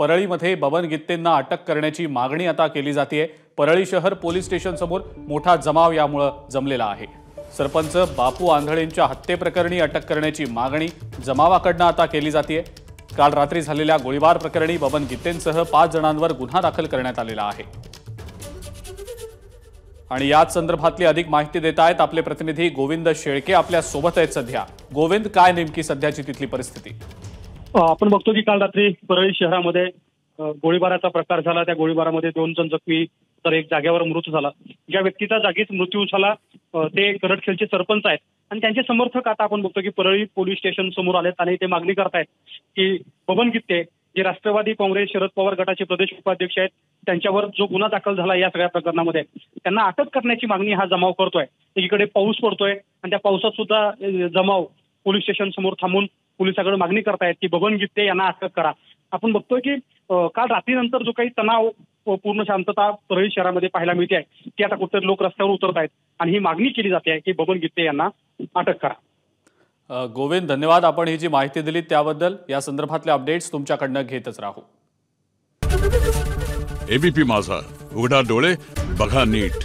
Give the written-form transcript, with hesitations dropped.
परळीमध्ये बबन गित्तेंना अटक करण्याची मागणी आता केली जाते। परळी शहर पोलीस स्टेशन समोर मोठा जमाव यामुळे जमलेला आहे। सरपंच बापू आंधळेंच्या हत्येप्रकरणी अटक करण्याची मागणी जमावाकडून आता केली जाते। काल रात्री झालेल्या गोळीबार प्रकरणी बबन गित्तेंसह 5 जणांवर गुन्हा दाखल करण्यात आलेला आहे। आणि याच संदर्भातली अधिक माहिती देत आहेत आपले प्रतिनिधी गोविंद शेळके आपल्या सोबत आहेत सध्या। गोविंद, काय नेमकी सध्याची तिथली परिस्थिती? आपण बघतो की काल रात्री परळी शहरामध्ये गोळीबाराचा प्रकार झाला। त्या गोळीबारामध्ये 2 जण जखमी तर एक जागेवर मृत्यू झाला। ज्या व्यक्तीचा जागीच मृत्यू झाला ते करटखेलचे सरपंच आहेत आणि त्यांचे समर्थक आता आपण बघतो की परळी पोलीस स्टेशन समोर आलेत आणि ते मागणी करतायत की बबन गित्ते जे राष्ट्रवादी काँग्रेस शरद पवार गटाचे प्रदेश उपाध्यक्ष आहेत त्यांच्यावर जो गुन्हा दाखल झाला या सगळ्या प्रकरणामध्ये त्यांना अटक करण्याची मागणी हा जमाव करतोय। एकीकडे पाऊस पडतोय आणि त्या पावसात सुद्धा जमाव पोलीस स्टेशन समोर थांबून पोलिसांकडे मागणी करतायत की बबन गित्ते यांना अटक करा। आपण बघतोय की काल रात्रीनंतर जो काही तणाव पूर्ण शांतता परळी शहरामध्ये पाहायला मिळते आहे ती आता कुठेतरी लोक रस्त्यावर उतरत आहेत आणि ही मागणी केली जाते आहे की बबन गित्ते यांना अटक करा। गोविंद, धन्यवाद। आपण ही जी माहिती दिली त्याबद्दल। या संदर्भातले अपडेट्स तुमच्याकडनं घेतच राहू। एबीपी माझा, उघडा डोळे बघा नीट।